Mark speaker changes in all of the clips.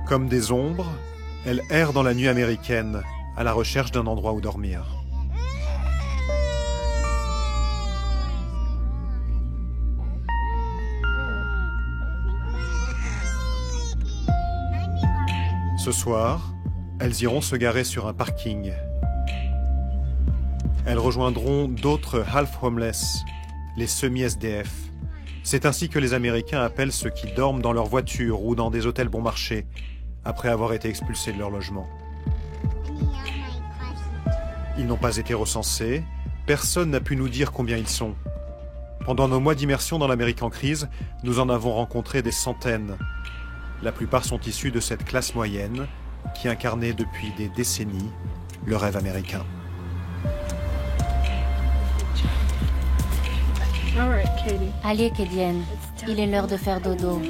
Speaker 1: Comme des ombres, elles errent dans la nuit américaine, à la recherche d'un endroit où dormir. Ce soir, elles iront se garer sur un parking. Elles rejoindront d'autres half-homeless, les semi-SDF. C'est ainsi que les Américains appellent ceux qui dorment dans leur voiture ou dans des hôtels bon marché, après avoir été expulsés de leur logement. Ils n'ont pas été recensés, personne n'a pu nous dire combien ils sont. Pendant nos mois d'immersion dans l'Amérique en crise, nous en avons rencontré des centaines. La plupart sont issus de cette classe moyenne qui incarnait depuis des décennies le rêve américain.
Speaker 2: Allez, Kédienne, il est l'heure de faire dodo.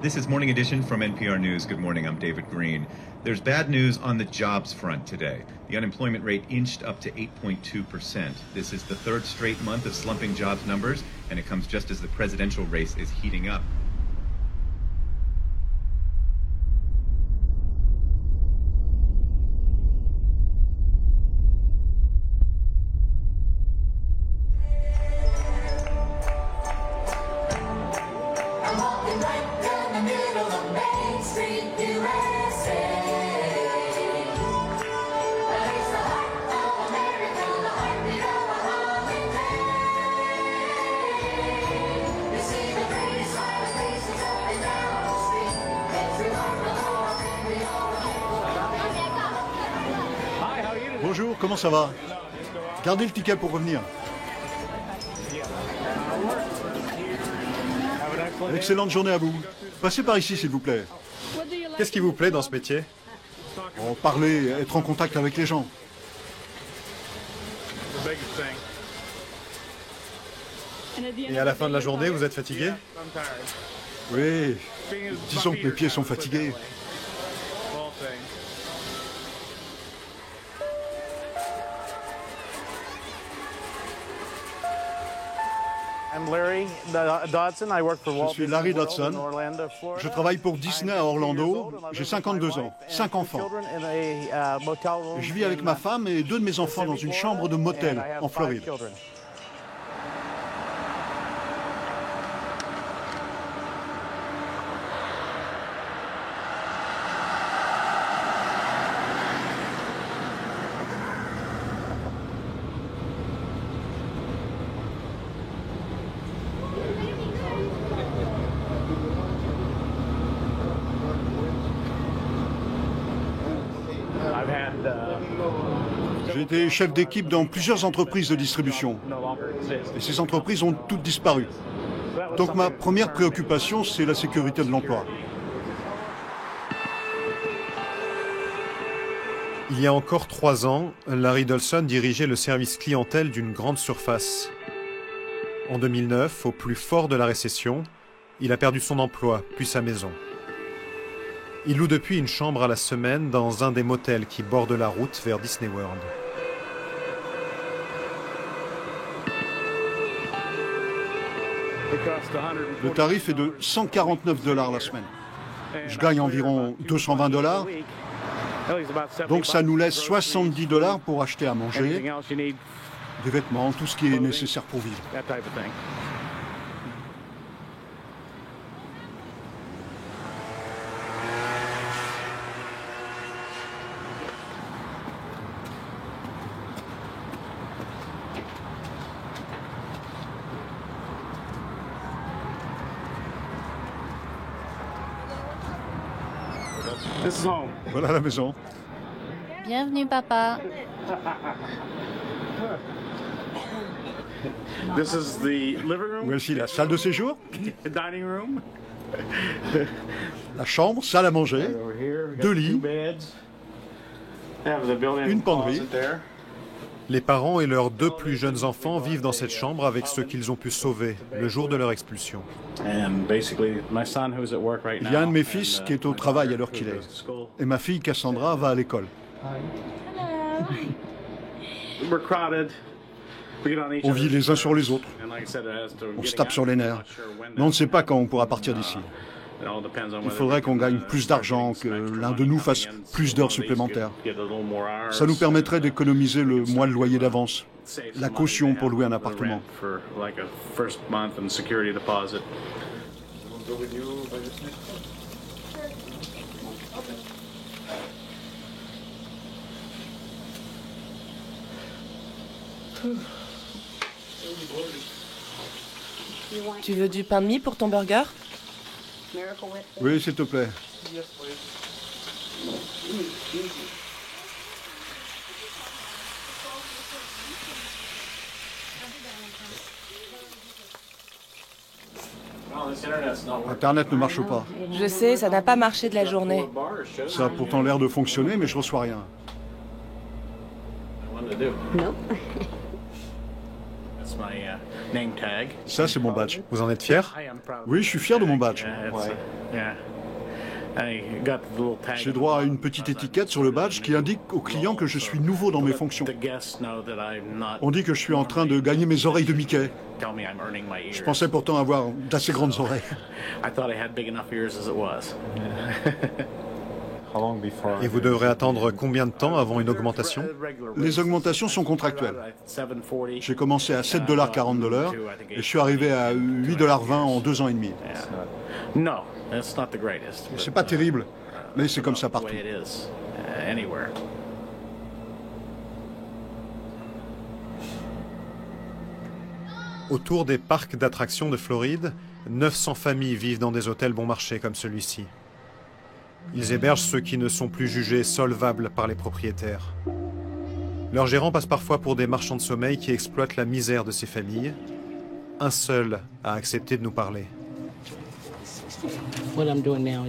Speaker 3: This is Morning Edition from NPR News. Good morning, I'm David Green. There's bad news on the jobs front today. The unemployment rate inched up to 8.2%. This is the third straight month of slumping jobs numbers, and it comes just as the presidential race is heating up.
Speaker 4: Bonjour, comment ça va? Gardez le ticket pour revenir. Excellente journée à vous. Passez par ici, s'il vous plaît.
Speaker 1: Qu'est-ce qui vous plaît dans ce métier?
Speaker 4: Parler, être en contact avec les gens.
Speaker 1: Et à la fin de la journée, vous êtes fatigué?
Speaker 4: Oui, disons que mes pieds sont fatigués.
Speaker 5: Je
Speaker 4: suis Larry Dodson. Je travaille pour Disney à Orlando. J'ai 52 ans, 5 enfants. Je vis avec ma femme et 2 de mes enfants dans une chambre de motel en Floride. J'ai été chef d'équipe dans plusieurs entreprises de distribution. Et ces entreprises ont toutes disparu. Donc ma première préoccupation, c'est la sécurité de l'emploi.
Speaker 1: Il y a encore 3 ans, Larry Dodson dirigeait le service clientèle d'une grande surface. En 2009, au plus fort de la récession, il a perdu son emploi, puis sa maison. Il loue depuis une chambre à la semaine dans un des motels qui bordent la route vers Disney World.
Speaker 4: Le tarif est de $149 la semaine. Je gagne environ $220. Donc ça nous laisse $70 pour acheter à manger, des vêtements, tout ce qui est nécessaire pour vivre. Voilà la maison.
Speaker 2: Bienvenue, papa.
Speaker 4: Voici la salle de séjour, la chambre, salle à manger, 2 lits, une penderie,
Speaker 1: Les parents et leurs 2 plus jeunes enfants vivent dans cette chambre avec ceux qu'ils ont pu sauver le jour de leur expulsion.
Speaker 4: Il y a un de mes fils qui est au travail à l'heure qu'il est. Et ma fille Cassandra va à l'école. On vit les uns sur les autres. On se tape sur les nerfs. Mais on ne sait pas quand on pourra partir d'ici. Il faudrait qu'on gagne plus d'argent, que l'un de nous fasse plus d'heures supplémentaires. Ça nous permettrait d'économiser le mois de loyer d'avance, la caution pour louer un appartement.
Speaker 6: Tu veux du pain de mie pour ton burger?
Speaker 4: Oui, s'il te plaît. Internet ne marche pas.
Speaker 6: Je sais, ça n'a pas marché de la journée.
Speaker 4: Ça a pourtant l'air de fonctionner, mais je reçois rien.
Speaker 2: Non.
Speaker 4: Ça, c'est mon badge.
Speaker 1: Vous en êtes fiers?
Speaker 4: Oui, je suis fier de mon badge. J'ai droit à une petite étiquette sur le badge qui indique aux clients que je suis nouveau dans mes fonctions. On dit que je suis en train de gagner mes oreilles de Mickey. Je pensais pourtant avoir d'assez grandes oreilles.
Speaker 1: Et vous devrez attendre combien de temps avant une augmentation?
Speaker 4: Les augmentations sont contractuelles. J'ai commencé à 7,40 $ et je suis arrivé à 8,20 $ en 2 ans et demi. C'est pas terrible, mais c'est comme ça partout.
Speaker 1: Autour des parcs d'attractions de Floride, 900 familles vivent dans des hôtels bon marché comme celui-ci. Ils hébergent ceux qui ne sont plus jugés solvables par les propriétaires. Leurs gérants passent parfois pour des marchands de sommeil qui exploitent la misère de ces familles. Un seul a accepté de nous parler.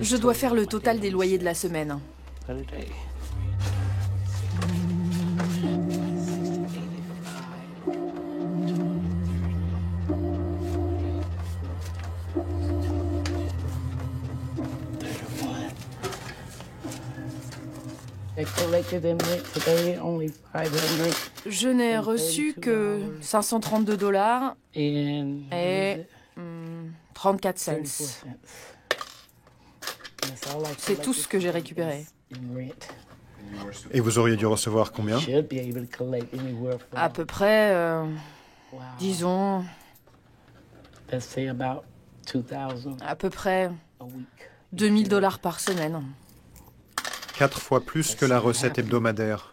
Speaker 7: Je dois faire le total des loyers de la semaine. Je n'ai reçu que 532 $ et 34 cents. C'est tout ce que j'ai récupéré.
Speaker 1: Et vous auriez dû recevoir combien?
Speaker 7: À peu près, disons, à peu près 2000 $ par semaine.
Speaker 1: 4 fois plus que la recette hebdomadaire.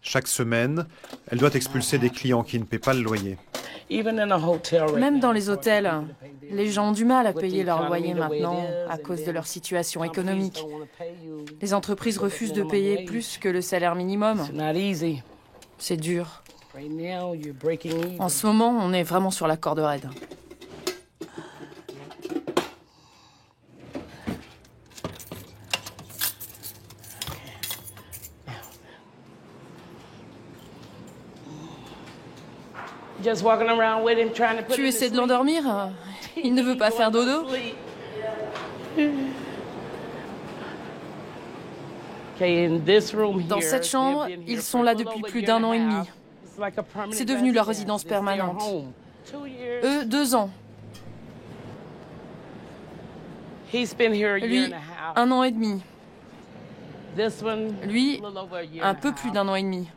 Speaker 1: Chaque semaine, elle doit expulser des clients qui ne paient pas le loyer.
Speaker 7: Même dans les hôtels, les gens ont du mal à payer leur loyer maintenant à cause de leur situation économique. Les entreprises refusent de payer plus que le salaire minimum. C'est dur. En ce moment, on est vraiment sur la corde raide. Tu essaies de l'endormir? Il ne veut pas faire dodo? Dans cette chambre, ils sont là depuis plus d'1 an et demi. C'est devenu leur résidence permanente. Eux, 2 ans. Lui, 1 an et demi. Lui, un peu plus d'1 an et demi.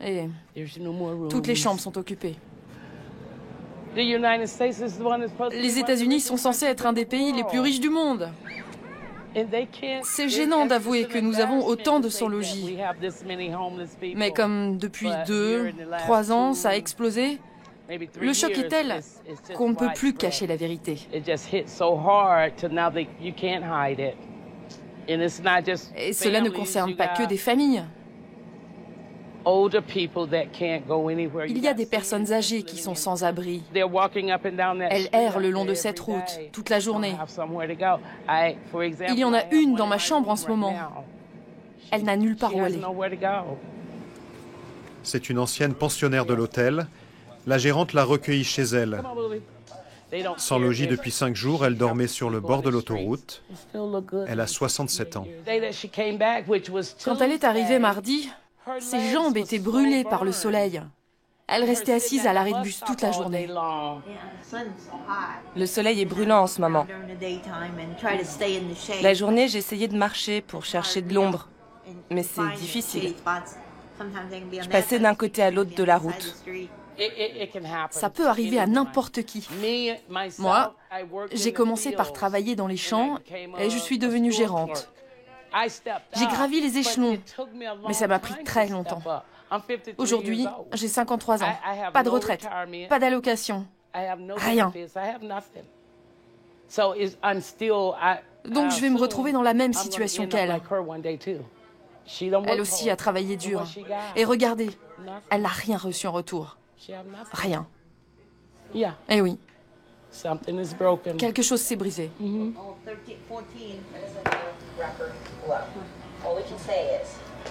Speaker 7: Et toutes les chambres sont occupées. Les États-Unis sont censés être un des pays les plus riches du monde. C'est gênant d'avouer que nous avons autant de sans-logis. Mais comme depuis 2-3 ans, ça a explosé, le choc est tel qu'on ne peut plus cacher la vérité. Et cela ne concerne pas que des familles. Il y a des personnes âgées qui sont sans abri. Elles errent le long de cette route toute la journée. Il y en a une dans ma chambre en ce moment. Elle n'a nulle part où aller.
Speaker 1: C'est une ancienne pensionnaire de l'hôtel. La gérante l'a recueillie chez elle. Sans logis depuis 5 jours, elle dormait sur le bord de l'autoroute. Elle a 67 ans.
Speaker 7: Quand elle est arrivée mardi, ses jambes étaient brûlées par le soleil. Elle restait assise à l'arrêt de bus toute la journée.
Speaker 6: Le soleil est brûlant en ce moment. La journée, j'essayais de marcher pour chercher de l'ombre. Mais c'est difficile. Je passais d'un côté à l'autre de la route.
Speaker 7: Ça peut arriver à n'importe qui. Moi, j'ai commencé par travailler dans les champs et je suis devenue gérante. J'ai gravi les échelons, mais ça m'a pris très longtemps. Aujourd'hui, j'ai 53 ans, pas de retraite, pas d'allocation, rien. Donc je vais me retrouver dans la même situation qu'elle. Elle aussi a travaillé dur. Et regardez, elle n'a rien reçu en retour. Rien. Eh oui. Quelque chose s'est brisé.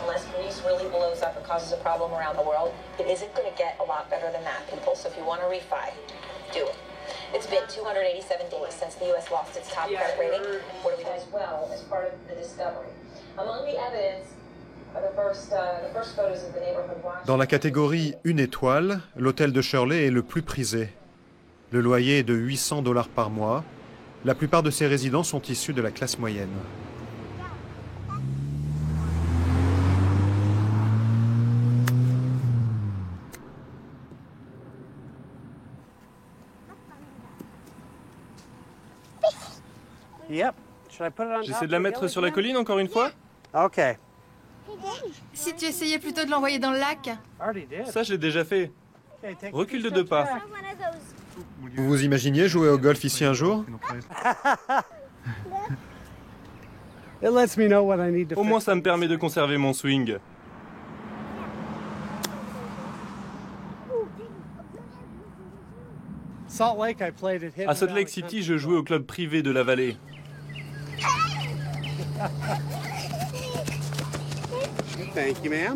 Speaker 8: Unless Greece really blows up and causes a problem around the world, it isn't going to get a lot better than that, people. So if you want to refi, do it. It's been 287 days since the U.S. lost its top credit rating. What do we do as well as part of the discovery? Among the evidence are the first photos of the neighborhood watch.
Speaker 1: Dans la catégorie 1 étoile, l'hôtel de Shirley est le plus prisé. Le loyer est de $800 par mois. La plupart de ses résidents sont issus de la classe moyenne.
Speaker 9: J'essaie de la mettre sur la colline encore une fois?
Speaker 5: OK.
Speaker 10: Si tu essayais plutôt de l'envoyer dans le lac.
Speaker 9: Ça, je l'ai déjà fait. Recule de 2 pas.
Speaker 1: Vous vous imaginiez jouer au golf ici un jour?
Speaker 9: Au moins, ça me permet de conserver mon swing. À Salt Lake City, je jouais au club privé de la vallée.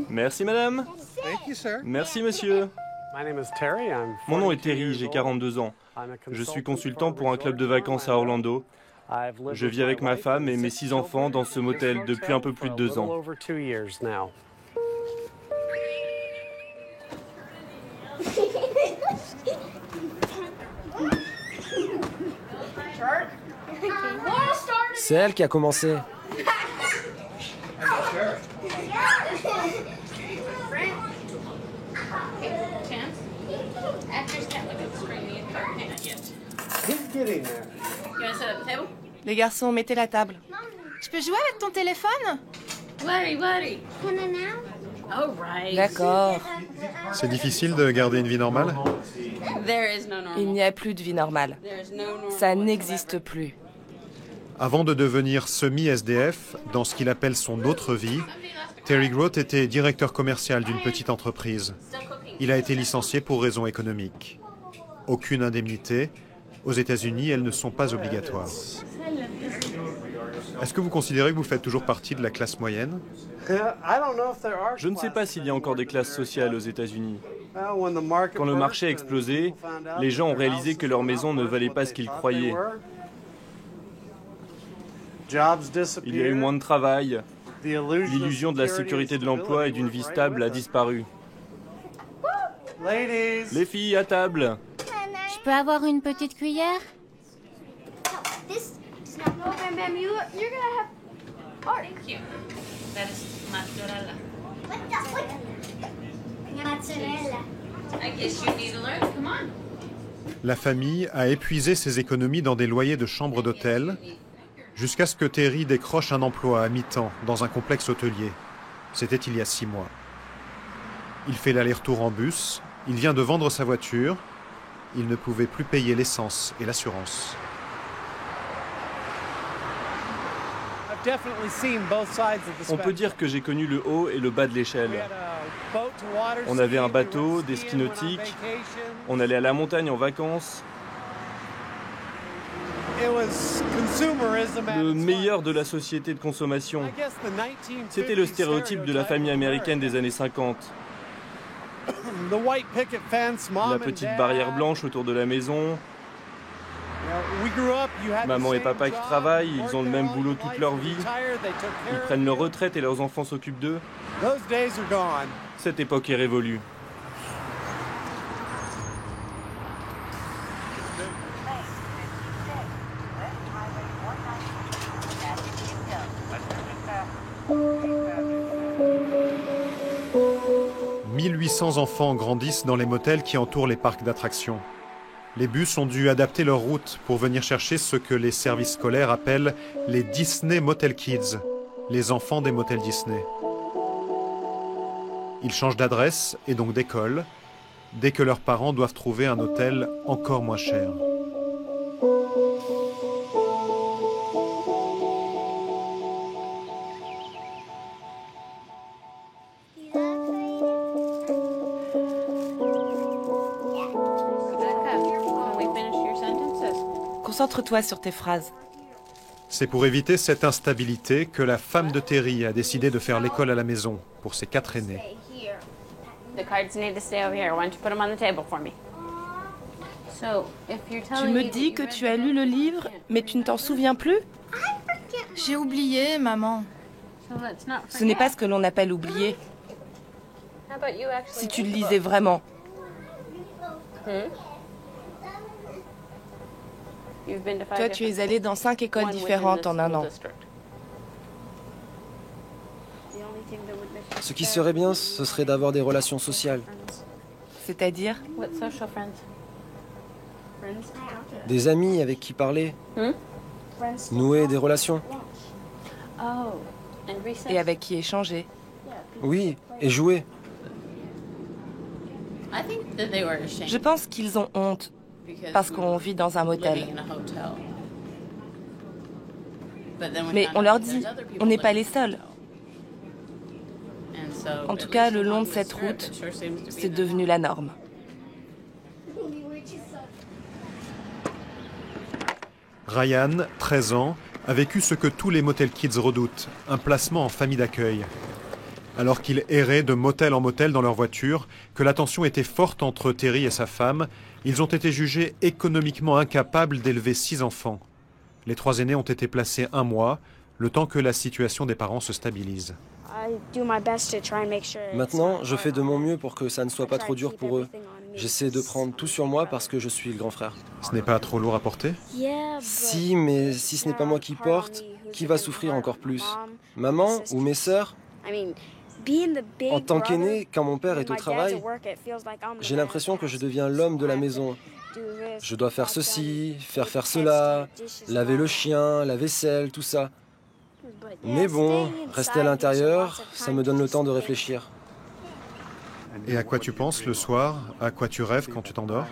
Speaker 9: Merci, madame. Merci, monsieur. Mon nom est Terry, j'ai 42 ans. Je suis consultant pour un club de vacances à Orlando. Je vis avec ma femme et mes 6 enfants dans ce motel depuis un peu plus de 2 ans.
Speaker 5: C'est elle qui a commencé.
Speaker 6: Les garçons, mettez la table.
Speaker 10: Je peux jouer avec ton téléphone?
Speaker 6: D'accord.
Speaker 1: C'est difficile de garder une vie normale?
Speaker 6: Il n'y a plus de vie normale. Ça n'existe plus.
Speaker 1: Avant de devenir semi-SDF, dans ce qu'il appelle son autre vie, Terry Groth était directeur commercial d'une petite entreprise. Il a été licencié pour raisons économiques. Aucune indemnité. Aux États-Unis, elles ne sont pas obligatoires. Est-ce que vous considérez que vous faites toujours partie de la classe moyenne?
Speaker 9: Je ne sais pas s'il y a encore des classes sociales aux États-Unis. Quand le marché a explosé, les gens ont réalisé que leur maison ne valait pas ce qu'ils croyaient. Il y a eu moins de travail. L'illusion de la sécurité de l'emploi et d'une vie stable a disparu. Les filles, à table.
Speaker 2: Je peux avoir une petite cuillère?
Speaker 1: La famille a épuisé ses économies dans des loyers de chambres d'hôtel, jusqu'à ce que Terry décroche un emploi à mi-temps dans un complexe hôtelier. C'était il y a 6 mois. Il fait l'aller-retour en bus, il vient de vendre sa voiture, il ne pouvait plus payer l'essence et l'assurance.
Speaker 9: On peut dire que j'ai connu le haut et le bas de l'échelle. On avait un bateau, des skis nautiques, on allait à la montagne en vacances. Le meilleur de la société de consommation. C'était le stéréotype de la famille américaine des années 50. La petite barrière blanche autour de la maison. Maman et papa qui travaillent, ils ont le même boulot toute leur vie. Ils prennent leur retraite et leurs enfants s'occupent d'eux. Cette époque est révolue. «
Speaker 1: 1800 enfants grandissent dans les motels qui entourent les parcs d'attractions. Les bus ont dû adapter leur route pour venir chercher ce que les services scolaires appellent les Disney Motel Kids, les enfants des motels Disney. Ils changent d'adresse et donc d'école, dès que leurs parents doivent trouver un hôtel encore moins cher.
Speaker 6: Concentre-toi sur tes phrases.
Speaker 1: C'est pour éviter cette instabilité que la femme de Terry a décidé de faire l'école à la maison pour ses 4 aînés.
Speaker 6: Tu me dis que tu as lu le livre, mais tu ne t'en souviens plus?
Speaker 10: J'ai oublié, maman.
Speaker 6: Ce n'est pas ce que l'on appelle oublier. Si tu le lisais vraiment. Toi, tu es allé dans 5 écoles différentes en un an.
Speaker 5: Ce qui serait bien, ce serait d'avoir des relations sociales.
Speaker 6: C'est-à-dire?
Speaker 5: Des amis avec qui parler. Nouer des relations.
Speaker 6: Et avec qui échanger.
Speaker 5: Oui, et jouer.
Speaker 6: Je pense qu'ils ont honte. Parce qu'on vit dans un motel. Mais on leur dit, on n'est pas les seuls. En tout cas, le long de cette route, c'est devenu la norme.
Speaker 1: Ryan, 13 ans, a vécu ce que tous les motel kids redoutent, un placement en famille d'accueil. Alors qu'ils erraient de motel en motel dans leur voiture, que la tension était forte entre Terry et sa femme, ils ont été jugés économiquement incapables d'élever 6 enfants. Les 3 aînés ont été placés 1 mois, le temps que la situation des parents se stabilise.
Speaker 5: Maintenant, je fais de mon mieux pour que ça ne soit pas trop dur pour eux. J'essaie de prendre tout sur moi parce que je suis le grand frère.
Speaker 1: Ce n'est pas trop lourd à porter?
Speaker 5: Si, mais si ce n'est pas moi qui porte, qui va souffrir encore plus? Maman ou mes sœurs? En tant qu'aîné, quand mon père est au travail, j'ai l'impression que je deviens l'homme de la maison. Je dois faire ceci, faire cela, laver le chien, la vaisselle, tout ça. Mais bon, rester à l'intérieur, ça me donne le temps de réfléchir.
Speaker 1: Et à quoi tu penses le soir? À quoi tu rêves quand tu t'endors?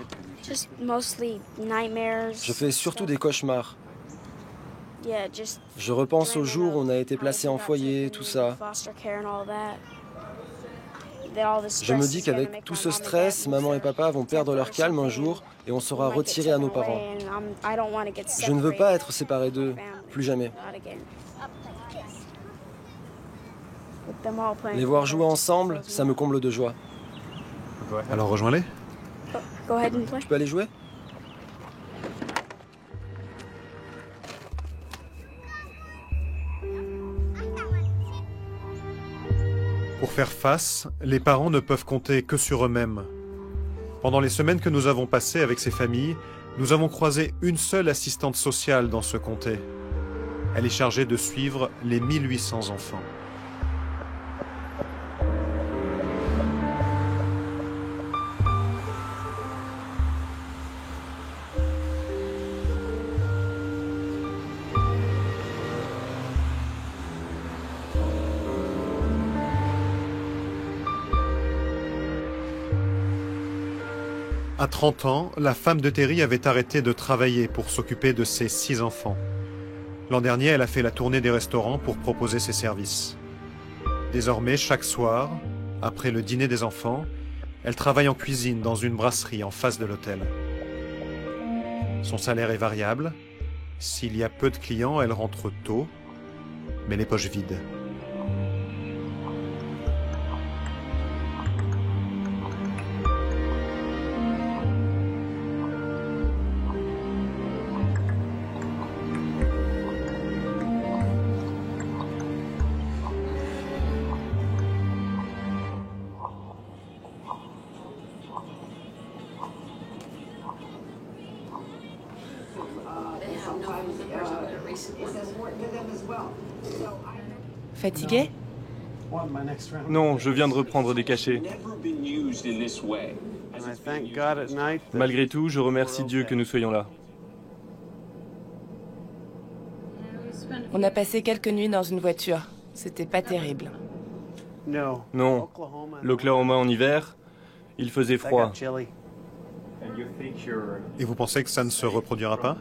Speaker 5: Je fais surtout des cauchemars. Je repense au jour où on a été placé en foyer, tout ça. Je me dis qu'avec tout ce stress, maman et papa vont perdre leur calme un jour et on sera retirés à nos parents. Je ne veux pas être séparé d'eux, plus jamais. Les voir jouer ensemble, ça me comble de joie.
Speaker 1: Alors rejoins-les.
Speaker 5: Tu peux aller jouer?
Speaker 1: Pour faire face, les parents ne peuvent compter que sur eux-mêmes. Pendant les semaines que nous avons passées avec ces familles, nous avons croisé une seule assistante sociale dans ce comté. Elle est chargée de suivre les 1800 enfants. À 30 ans, la femme de Terry avait arrêté de travailler pour s'occuper de ses 6 enfants. L'an dernier, elle a fait la tournée des restaurants pour proposer ses services. Désormais, chaque soir, après le dîner des enfants, elle travaille en cuisine dans une brasserie en face de l'hôtel. Son salaire est variable. S'il y a peu de clients, elle rentre tôt, mais les poches vides.
Speaker 6: Fatigué?
Speaker 9: Non, je viens de reprendre des cachets. Malgré tout, je remercie Dieu que nous soyons là.
Speaker 6: On a passé quelques nuits dans une voiture. C'était pas terrible.
Speaker 9: Non, l'Oklahoma en hiver, il faisait froid.
Speaker 1: Et vous pensez que ça ne se reproduira pas?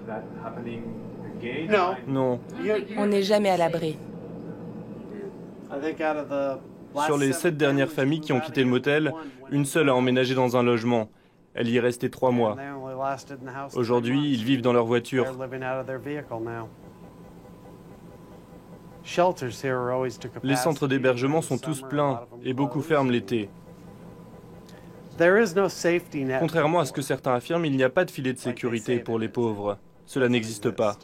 Speaker 9: Non.
Speaker 6: On n'est jamais à l'abri.
Speaker 9: Sur les 7 dernières familles qui ont quitté le motel, une seule a emménagé dans un logement. Elle y est restée 3 mois. Aujourd'hui, ils vivent dans leur voiture. Les centres d'hébergement sont tous pleins et beaucoup ferment l'été. Contrairement à ce que certains affirment, il n'y a pas de filet de sécurité pour les pauvres. Cela n'existe pas.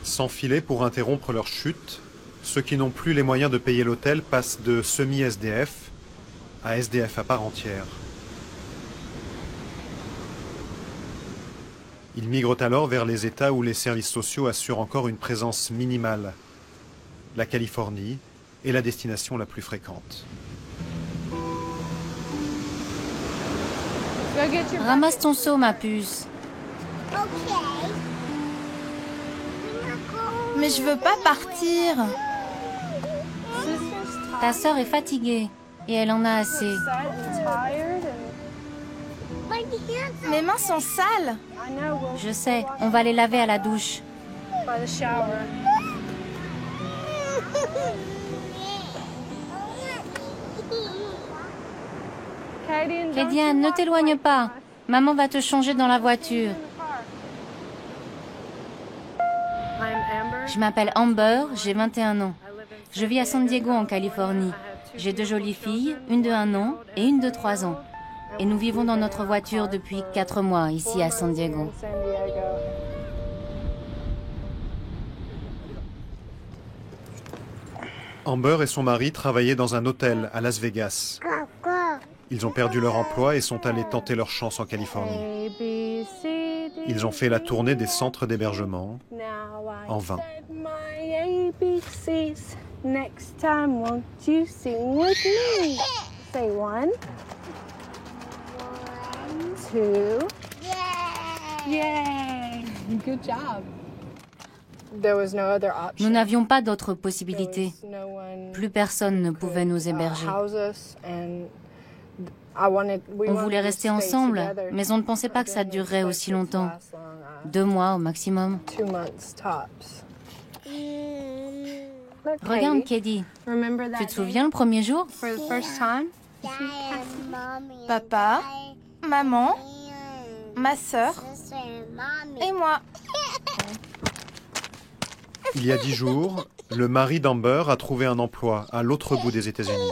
Speaker 1: Sans filet pour interrompre leur chute, ceux qui n'ont plus les moyens de payer l'hôtel passent de semi-SDF à SDF à part entière. Ils migrent alors vers les États où les services sociaux assurent encore une présence minimale. La Californie est la destination la plus fréquente.
Speaker 2: Ramasse ton seau, ma puce.
Speaker 10: Mais je veux pas partir.
Speaker 2: Ta sœur est fatiguée et elle en a assez.
Speaker 10: Mes mains sont sales.
Speaker 2: Je sais, on va les laver à la douche. Kédiane, ne t'éloigne pas. Maman va te changer dans la voiture. Je m'appelle Amber, j'ai 21 ans. Je vis à San Diego en Californie. J'ai 2 jolies filles, une de 1 an et une de 3 ans. Et nous vivons dans notre voiture depuis 4 mois ici à San Diego.
Speaker 1: Amber et son mari travaillaient dans un hôtel à Las Vegas. Ils ont perdu leur emploi et sont allés tenter leur chance en Californie. Ils ont fait la tournée des centres d'hébergement en vain.
Speaker 11: Next time, won't you sing with me? Say 1, 2. Yay! Good job.
Speaker 2: Nous n'avions pas d'autre possibilité. Plus personne ne pouvait nous héberger. On voulait rester ensemble, mais on ne pensait pas que ça durerait aussi longtemps. 2 mois au maximum. Regarde, Katie. Tu te souviens le premier jour?
Speaker 10: Papa, maman, ma sœur et moi.
Speaker 1: Il y a 10 jours, le mari d'Amber a trouvé un emploi à l'autre bout des États-Unis.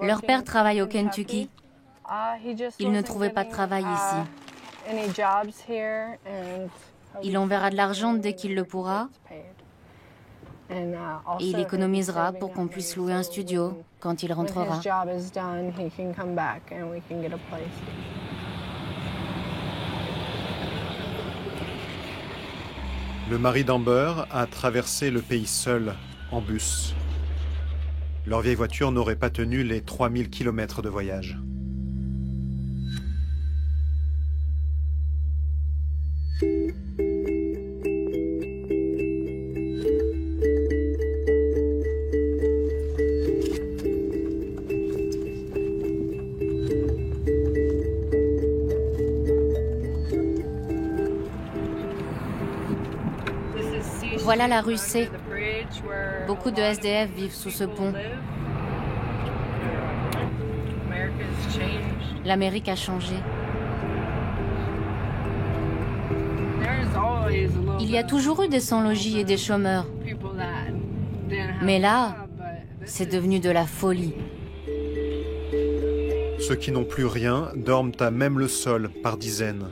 Speaker 2: Leur père travaille au Kentucky. Il ne trouvait pas de travail ici. Il enverra de l'argent dès qu'il le pourra. Et il économisera pour qu'on puisse louer un studio quand il rentrera.
Speaker 1: Le mari d'Amber a traversé le pays seul, en bus. Leur vieille voiture n'aurait pas tenu les 3000 km de voyage.
Speaker 2: Voilà la rue C. Beaucoup de SDF vivent sous ce pont. L'Amérique a changé. Il y a toujours eu des sans-logis et des chômeurs. Mais là, c'est devenu de la folie.
Speaker 1: Ceux qui n'ont plus rien dorment à même le sol par dizaines.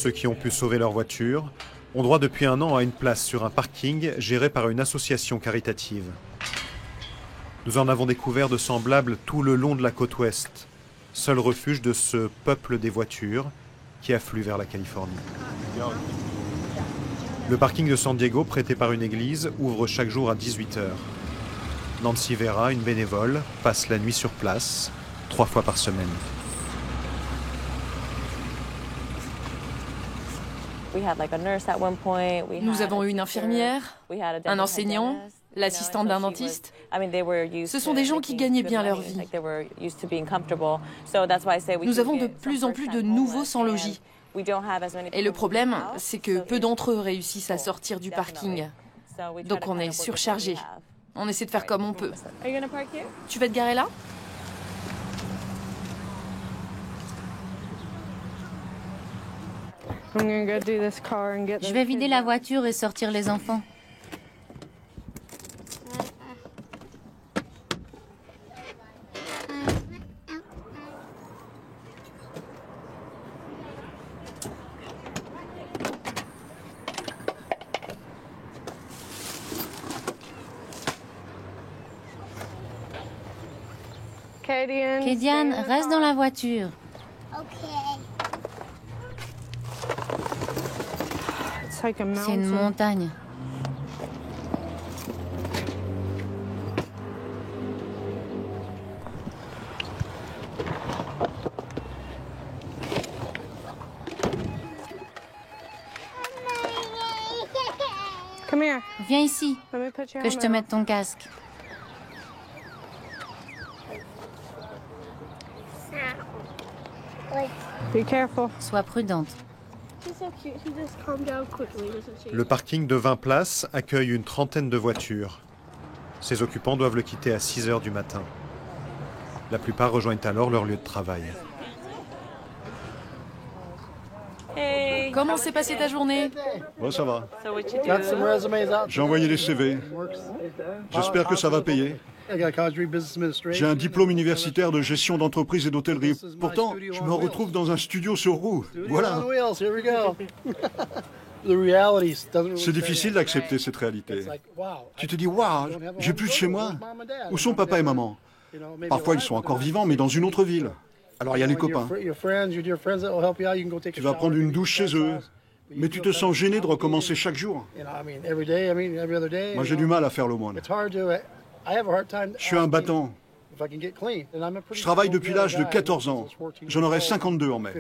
Speaker 1: Ceux qui ont pu sauver leur voiture ont droit depuis un an à une place sur un parking géré par une association caritative. Nous en avons découvert de semblables tout le long de la côte ouest, seul refuge de ce peuple des voitures qui afflue vers la Californie. Le parking de San Diego, prêté par une église, ouvre chaque jour à 18 h. Nancy Vera, une bénévole, passe la nuit sur place, 3 fois par semaine.
Speaker 7: Nous avons eu une infirmière, un enseignant, l'assistante d'un dentiste. Ce sont des gens qui gagnaient bien leur vie. Nous avons de plus en plus de nouveaux sans-logis. Et le problème, c'est que peu d'entre eux réussissent à sortir du parking. Donc on est surchargé. On essaie de faire comme on peut. Tu vas te garer là ?
Speaker 2: Je vais vider la voiture et sortir les enfants. Kédiane, reste dans la voiture. C'est une montagne. Viens ici, que je te mette ton casque. Sois prudente.
Speaker 1: Le parking de 20 places accueille une trentaine de voitures. Ses occupants doivent le quitter à 6 h du matin. La plupart rejoignent alors leur lieu de travail.
Speaker 7: Comment s'est passée ta journée ?
Speaker 4: Ouais, ça va. J'ai envoyé des CV. J'espère que ça va payer. J'ai un diplôme universitaire de gestion d'entreprise et d'hôtellerie. Pourtant, je me retrouve dans un studio sur roues. Voilà. C'est difficile d'accepter cette réalité. Tu te dis, waouh, j'ai plus de chez moi. Où sont papa et maman? Parfois, ils sont encore vivants, mais dans une autre ville. Alors, il y a les copains. Tu vas prendre une douche chez eux. Mais tu te sens gêné de recommencer chaque jour. Moi, j'ai du mal à faire l'aumône. Je suis un battant. Je travaille depuis l'âge de 14 ans. J'en aurai 52 en mai.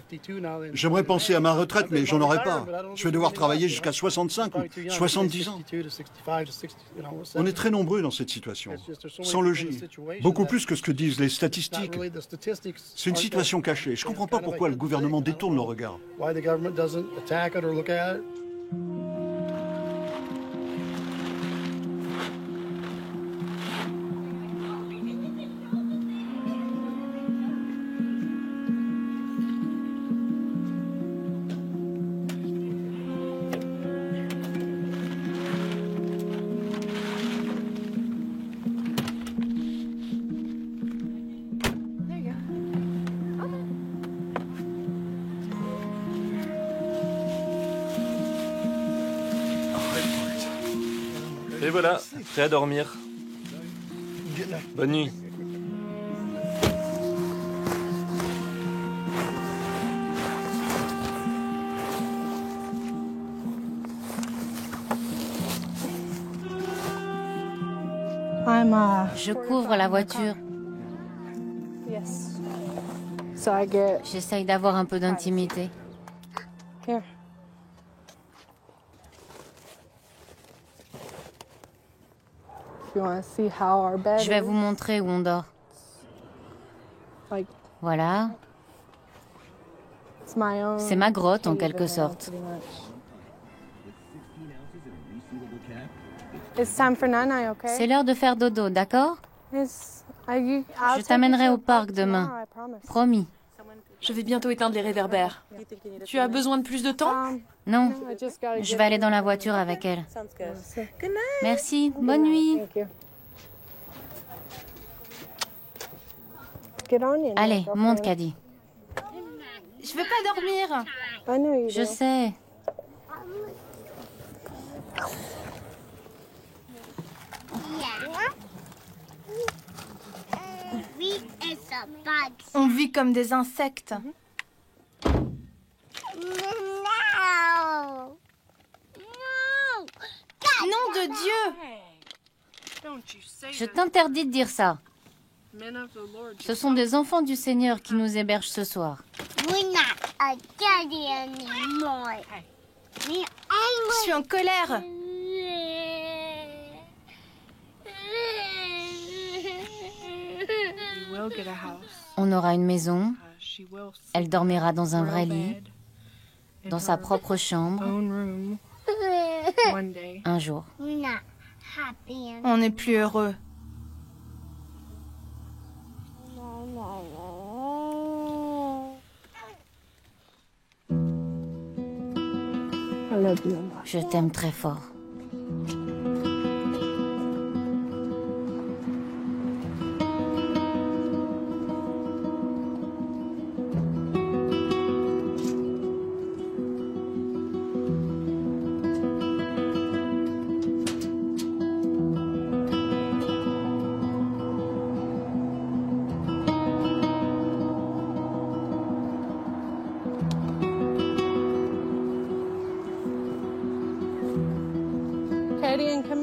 Speaker 4: J'aimerais penser à ma retraite, mais j'en aurai pas. Je vais devoir travailler jusqu'à 65 ou 70 ans. On est très nombreux dans cette situation, sans logis. Beaucoup plus que ce que disent les statistiques. C'est une situation cachée. Je ne comprends pas pourquoi le gouvernement détourne le regard.
Speaker 9: Et voilà, prêt à dormir. Bonne nuit.
Speaker 2: Je couvre la voiture. J'essaye d'avoir un peu d'intimité. Je vais vous montrer où on dort. Voilà. C'est ma grotte en quelque sorte. C'est l'heure de faire dodo, d'accord? Je t'amènerai au parc demain. Promis.
Speaker 7: Je vais bientôt éteindre les réverbères. Tu as besoin de plus de temps?
Speaker 2: Non, je vais aller dans la voiture avec elle. Merci, bonne nuit. Allez, monte, Caddy.
Speaker 7: Je veux pas dormir.
Speaker 2: Je sais.
Speaker 10: On vit comme des insectes. Nom de Dieu!
Speaker 2: Je t'interdis de dire ça. Ce sont des enfants du Seigneur qui nous hébergent ce soir.
Speaker 10: Je suis en colère.
Speaker 2: On aura une maison. Elle dormira dans un vrai lit, dans sa propre chambre, un jour.
Speaker 10: On n'est plus heureux.
Speaker 2: Je t'aime très fort.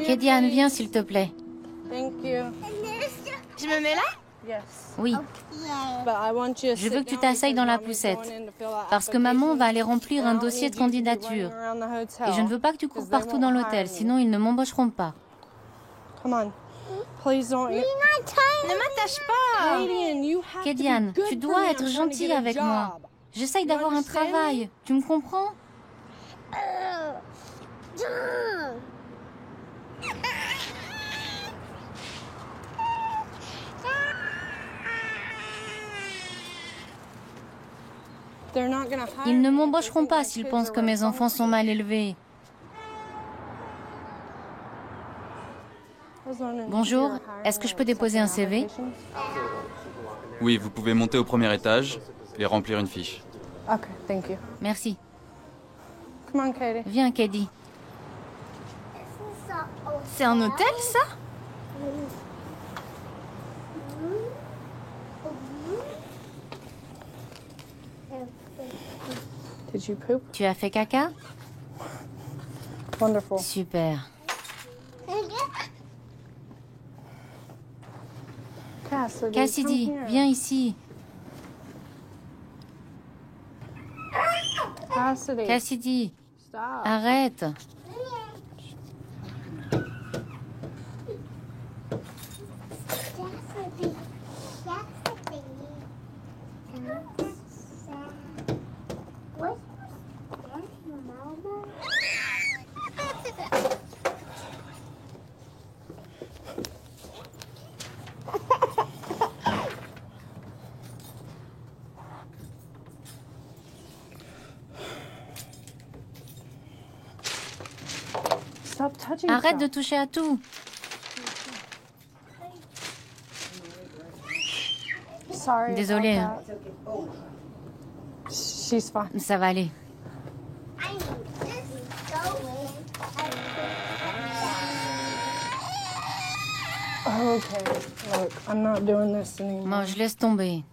Speaker 2: Kédiane, viens s'il te plaît.
Speaker 10: Je me mets là?
Speaker 2: Oui. Je veux que tu t'asseyes dans la poussette, parce que maman va aller remplir un dossier de candidature. Et je ne veux pas que tu cours partout dans l'hôtel, sinon ils ne m'embaucheront pas.
Speaker 10: Ne m'attache pas!
Speaker 2: Kédiane, tu dois être gentille avec moi. J'essaye d'avoir un travail, tu me comprends? Ils ne m'embaucheront pas s'ils pensent que mes enfants sont mal élevés. Bonjour, est-ce que je peux déposer un CV?
Speaker 12: Oui, vous pouvez monter au premier étage et remplir une fiche.
Speaker 2: Merci. Viens, Katie.
Speaker 10: C'est un hôtel, ça?
Speaker 2: Tu as fait caca? Super. Cassidy, viens ici. Cassidy, arrête. Arrête de toucher à tout. Désolée. Hein. Ça va aller. Moi, je laisse tomber.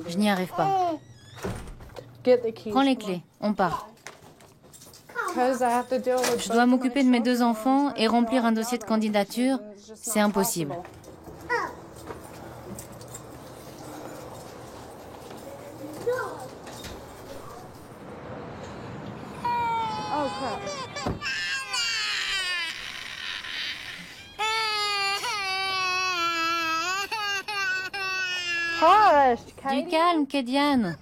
Speaker 2: Je n'y arrive pas. Prends les clés, on part. Je dois m'occuper de mes 2 enfants et remplir un dossier de candidature. C'est impossible. Du calme, Kédiane.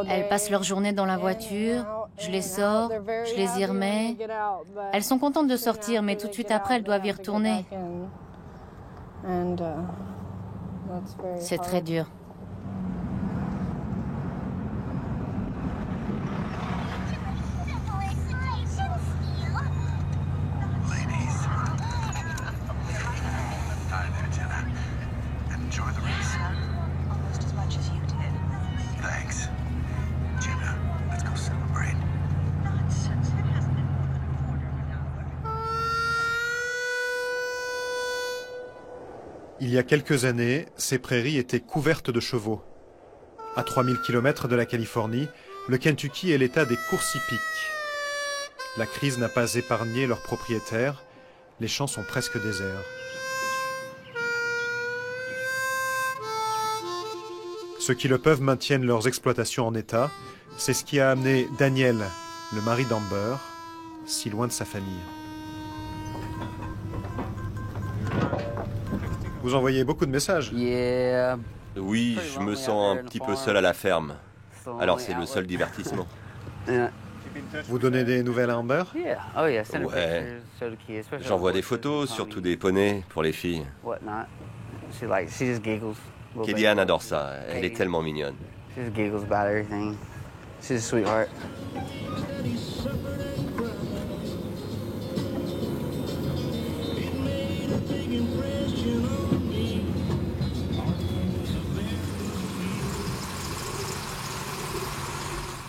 Speaker 2: Elles passent leur journée dans la voiture, je les sors, je les y remets. Elles sont contentes de sortir, mais tout de suite après, elles doivent y retourner. C'est très dur.
Speaker 1: Il y a quelques années, ces prairies étaient couvertes de chevaux. À 3000 km de la Californie, le Kentucky est l'état des courses hippiques. La crise n'a pas épargné leurs propriétaires. Les champs sont presque déserts. Ceux qui le peuvent maintiennent leurs exploitations en état. C'est ce qui a amené Daniel, le mari d'Amber, si loin de sa famille. Vous envoyez beaucoup de messages?
Speaker 13: Oui, je me sens un petit peu seul à la ferme. Alors c'est le seul divertissement.
Speaker 1: Vous donnez des nouvelles à Amber?
Speaker 13: Ouais. J'envoie des photos, surtout des poneys pour les filles. Kellyanne adore ça, elle est tellement mignonne.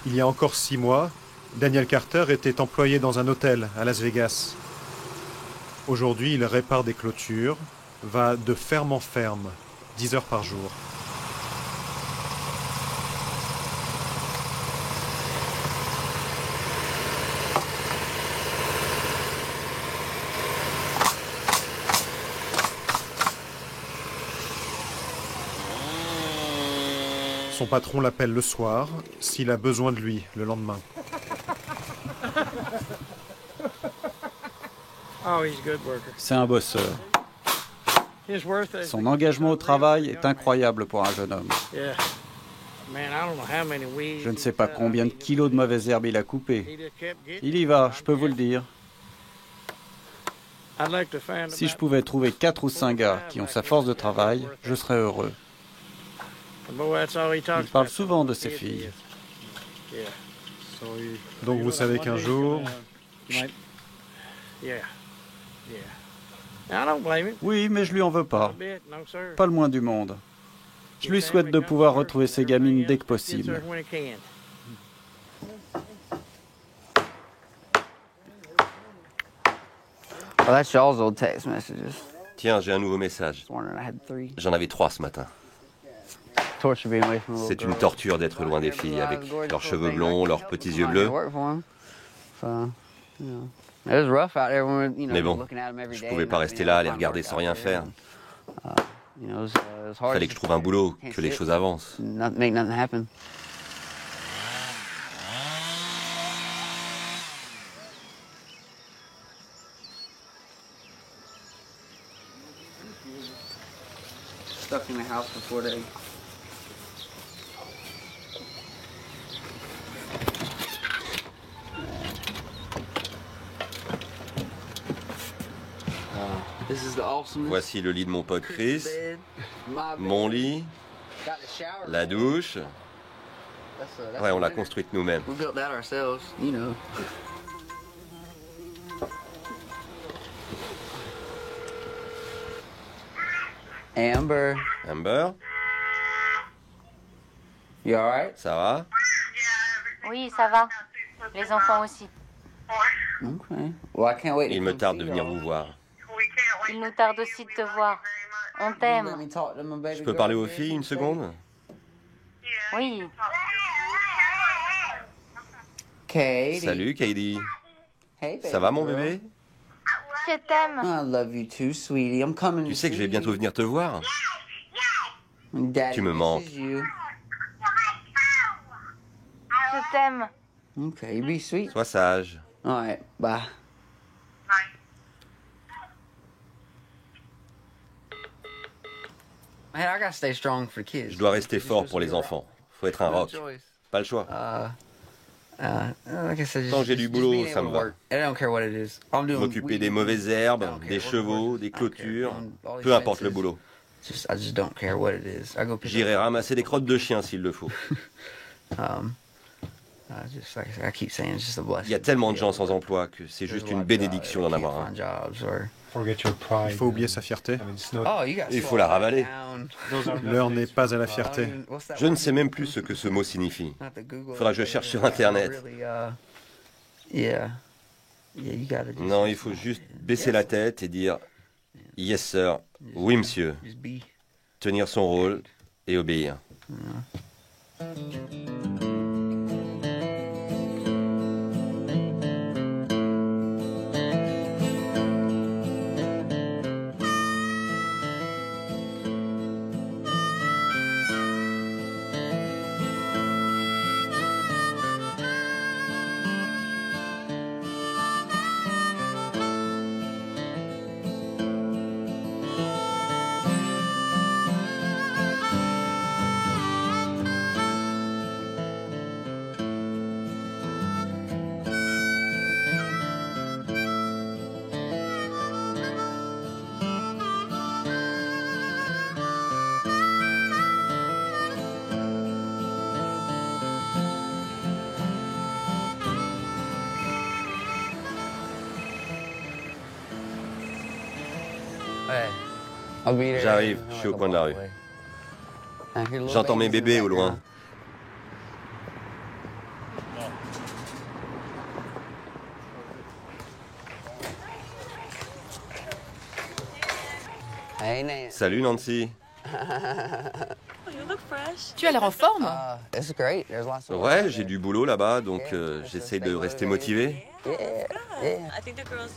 Speaker 1: Il y a encore 6 mois, Daniel Carter était employé dans un hôtel à Las Vegas. Aujourd'hui, il répare des clôtures, va de ferme en ferme, 10 heures par jour. Son patron l'appelle le soir, s'il a besoin de lui le lendemain.
Speaker 14: C'est un bosseur. Son engagement au travail est incroyable pour un jeune homme. Je ne sais pas combien de kilos de mauvaise herbe il a coupé. Il y va, je peux vous le dire. Si je pouvais trouver 4 ou 5 gars qui ont sa force de travail, je serais heureux. Il parle souvent de ses filles.
Speaker 1: Donc vous savez qu'un jour...
Speaker 14: Oui, mais je lui en veux pas. Pas le moins du monde. Je lui souhaite de pouvoir retrouver ses gamines dès que possible.
Speaker 13: Tiens, j'ai un nouveau message. J'en avais 3 ce matin. C'est une torture d'être loin des filles, avec leurs cheveux blonds, leurs petits yeux bleus. Mais bon, je pouvais pas rester là à les regarder sans rien faire. Fallait que je trouve un boulot, que les choses avancent. Voici le lit de mon pote Chris, mon lit, la douche. Ouais, on l'a construite nous-mêmes.
Speaker 15: Amber.
Speaker 13: Amber?
Speaker 15: You alright?
Speaker 13: Ça va?
Speaker 2: Oui, ça va. Les enfants aussi.
Speaker 15: Okay. Well, I can't wait.
Speaker 13: Il me tarde de venir vous voir.
Speaker 2: Il nous tarde aussi de te voir. On t'aime.
Speaker 13: Je peux parler aux filles une seconde?
Speaker 2: Oui.
Speaker 15: Katie.
Speaker 13: Salut, Katie. Ça va, mon bébé?
Speaker 2: Je t'aime.
Speaker 15: I love you too, sweetie. I'm coming.
Speaker 13: Tu sais que je vais bientôt venir te voir. Tu me manques.
Speaker 2: Je t'aime.
Speaker 15: Okay, be sweet.
Speaker 13: Sois sage.
Speaker 15: All right, bye. Man, I gotta stay strong for kids.
Speaker 13: Je dois rester fort pour les enfants. Faut être un rock. Pas le choix. Tant que j'ai du boulot, ça me va. M'occuper des mauvaises herbes, des chevaux, des clôtures, peu importe le boulot. J'irai ramasser des crottes de chiens s'il le faut. Il y a tellement de gens sans emploi que c'est juste une bénédiction d'en avoir un.
Speaker 1: Il faut oublier sa fierté.
Speaker 13: Il faut la ravaler.
Speaker 1: L'heure n'est pas à la fierté.
Speaker 13: Je ne sais même plus ce que ce mot signifie. Faudra que je cherche sur Internet. Non, il faut juste baisser la tête et dire Yes, sir. Oui, monsieur. Tenir son rôle et obéir. J'arrive, je suis au coin de la rue. J'entends mes bébés au loin. Salut Nancy.
Speaker 7: Tu as l'air en forme.
Speaker 13: Ouais, j'ai du boulot là-bas, donc j'essaie de rester motivé.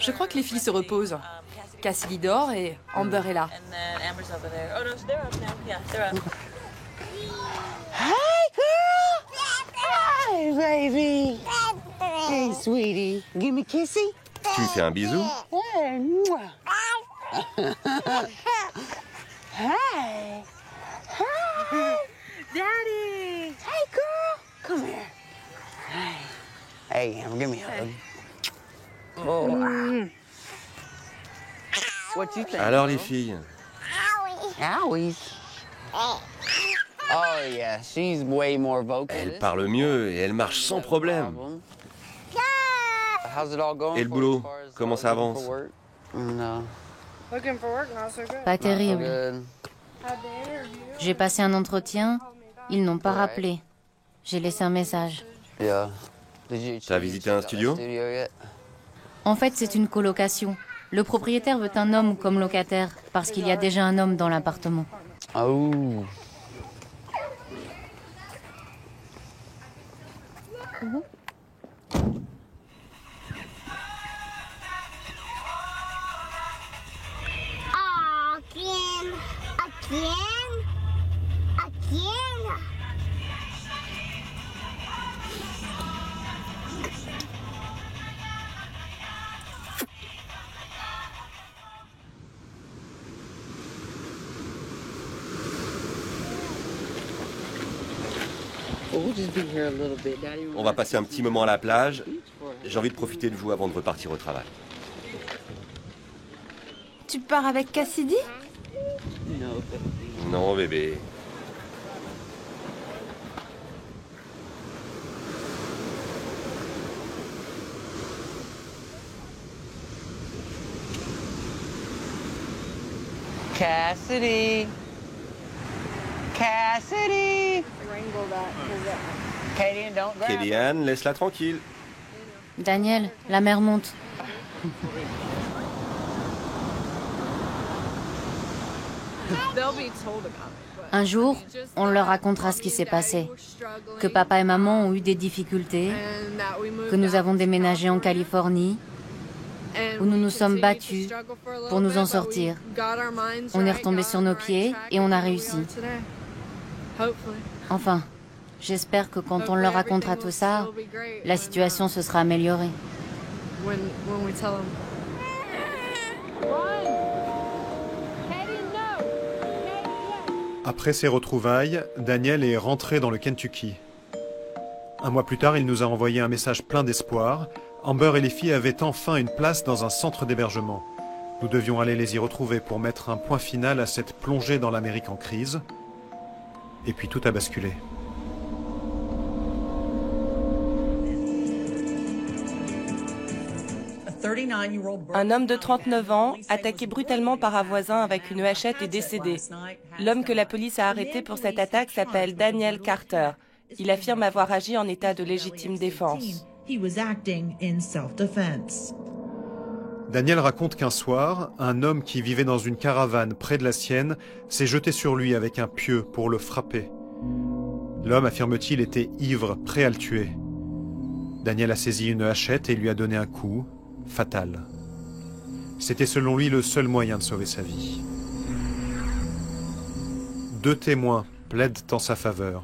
Speaker 7: Je crois que les filles se reposent. Cassidy dort et Amber est là.
Speaker 15: Hey, girl! Hey, baby! Hey, sweetie. Give me a kissy?
Speaker 13: Tu me fais un bisou?
Speaker 15: Hey, hey! Hey! Daddy! Hey, girl! Come here. Hey, Amber, give me a hug. Oh. What you think?
Speaker 13: Alors les filles?
Speaker 15: Owie. Oh yeah, she's way more vocal.
Speaker 13: Elle parle mieux et elle marche sans problème.
Speaker 15: How's it all going?
Speaker 13: Et le boulot, comment ça avance?
Speaker 2: Pas terrible. J'ai passé un entretien, ils n'ont pas rappelé. J'ai laissé un message.
Speaker 13: T'as visité un studio?
Speaker 2: En fait, c'est une colocation. Le propriétaire veut un homme comme locataire, parce qu'il y a déjà un homme dans l'appartement.
Speaker 15: Oh.
Speaker 13: On va passer un petit moment à la plage. J'ai envie de profiter de vous avant de repartir au travail.
Speaker 7: Tu pars avec Cassidy?
Speaker 13: Non, bébé.
Speaker 15: Cassidy. Cassidy.
Speaker 13: Kellyanne, laisse-la tranquille.
Speaker 2: Daniel, la mer monte. Un jour, on leur racontera ce qui s'est passé. Que papa et maman ont eu des difficultés, que nous avons déménagé en Californie, où nous nous sommes battus pour nous en sortir. On est retombé sur nos pieds et on a réussi. Enfin, j'espère que quand on leur racontera tout ça, la situation se sera améliorée.
Speaker 1: Après ces retrouvailles, Daniel est rentré dans le Kentucky. Un mois plus tard, il nous a envoyé un message plein d'espoir. Amber et les filles avaient enfin une place dans un centre d'hébergement. Nous devions aller les y retrouver pour mettre un point final à cette plongée dans l'Amérique en crise. Et puis tout a basculé.
Speaker 6: Un homme de 39 ans, attaqué brutalement par un voisin avec une hachette, est décédé. L'homme que la police a arrêté pour cette attaque s'appelle Daniel Carter. Il affirme avoir agi en état de légitime défense.
Speaker 1: Daniel raconte qu'un soir, un homme qui vivait dans une caravane près de la sienne s'est jeté sur lui avec un pieu pour le frapper. L'homme, affirme-t-il, était ivre, prêt à le tuer. Daniel a saisi une hachette et lui a donné un coup, fatal. C'était selon lui le seul moyen de sauver sa vie. 2 témoins plaident en sa faveur.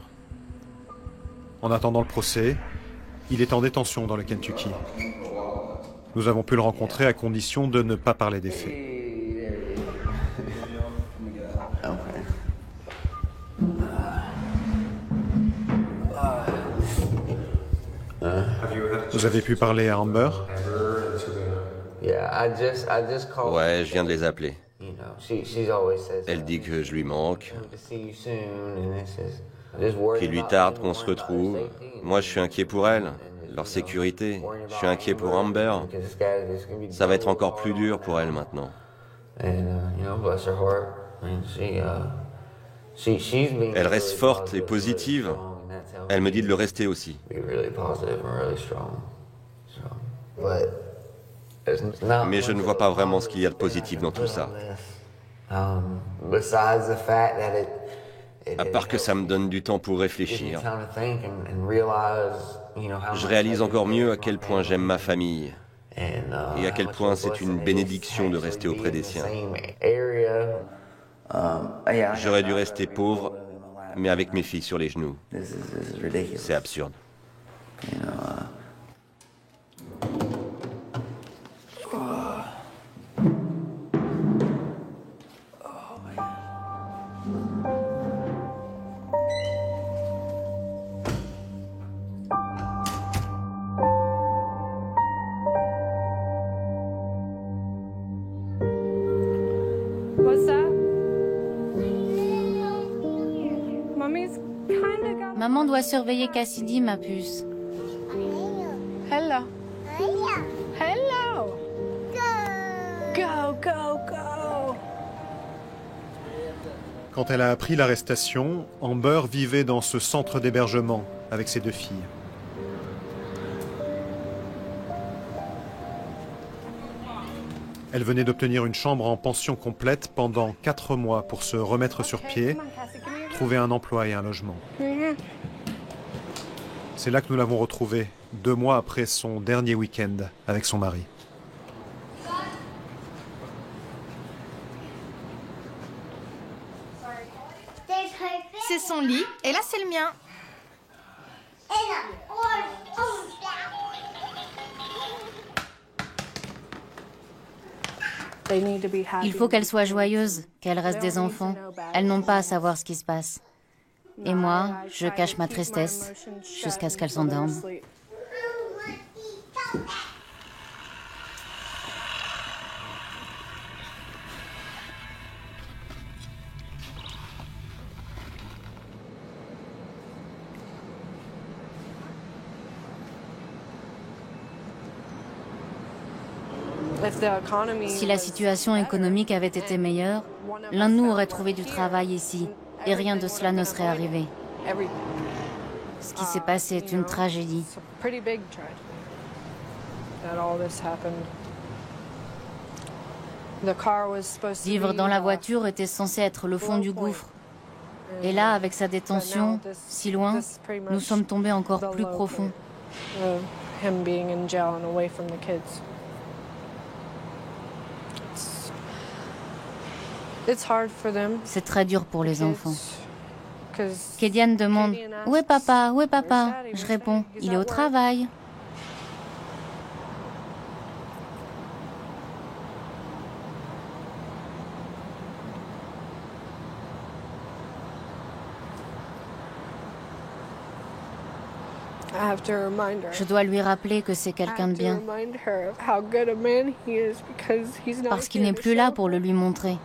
Speaker 1: En attendant le procès, il est en détention dans le Kentucky. Nous avons pu le rencontrer à condition de ne pas parler des faits. Vous avez pu parler à Amber?
Speaker 13: Ouais, je viens de les appeler. Elle dit que je lui manque, qu'il lui tarde qu'on se retrouve. Moi, je suis inquiet pour elle, leur sécurité. Je suis inquiet pour Amber. Ça va être encore plus dur pour elle maintenant. Elle reste forte et positive. Elle me dit de le rester aussi. Mais je ne vois pas vraiment ce qu'il y a de positif dans tout ça. À part que ça me donne du temps pour réfléchir. Je réalise encore mieux à quel point j'aime ma famille et à quel point c'est une bénédiction de rester auprès des siens. J'aurais dû rester pauvre, mais avec mes filles sur les genoux. C'est absurde.
Speaker 2: Maman doit surveiller Cassidy, ma puce.
Speaker 10: Hello. Hello. Go, go, go.
Speaker 1: Quand elle a appris l'arrestation, Amber vivait dans ce centre d'hébergement avec ses 2 filles. Elle venait d'obtenir une chambre en pension complète pendant 4 mois pour se remettre sur pied, trouver un emploi et un logement. C'est là que nous l'avons retrouvée, 2 mois après son dernier week-end avec son mari.
Speaker 10: C'est son lit, et là c'est le mien.
Speaker 2: Il faut qu'elles soient joyeuses, qu'elles restent des enfants. Elles n'ont pas à savoir ce qui se passe. Et moi, je cache ma tristesse jusqu'à ce qu'elles s'endorment. Si la situation économique avait été meilleure, l'un de nous aurait trouvé du travail ici, et rien de cela ne serait arrivé. Ce qui s'est passé est une tragédie. Vivre dans la voiture était censé être le fond du gouffre. Et là, avec sa détention, si loin, nous sommes tombés encore plus profond. C'est très dur pour les enfants. Kédiane demande « Où est papa? Où est papa ?» Je réponds « Il est au travail. » Je dois lui rappeler que c'est quelqu'un de bien. Parce qu'il n'est plus là pour le lui montrer.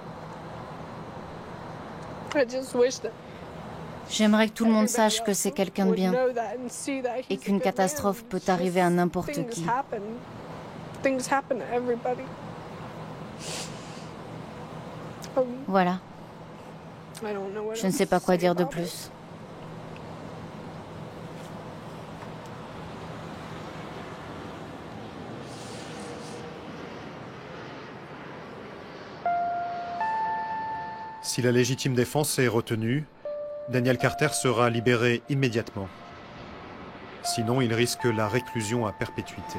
Speaker 2: J'aimerais que tout le monde sache que c'est quelqu'un de bien et qu'une catastrophe peut arriver à n'importe qui. Voilà. Je ne sais pas quoi dire de plus.
Speaker 1: Si la légitime défense est retenue, Daniel Carter sera libéré immédiatement. Sinon, il risque la réclusion à perpétuité.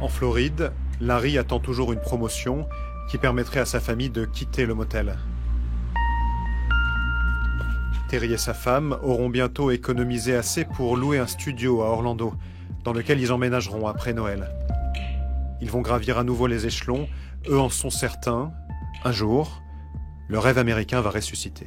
Speaker 1: En Floride, Larry attend toujours une promotion qui permettrait à sa famille de quitter le motel. Terry et sa femme auront bientôt économisé assez pour louer un studio à Orlando, dans lequel ils emménageront après Noël. Ils vont gravir à nouveau les échelons, eux en sont certains. Un jour, le rêve américain va ressusciter.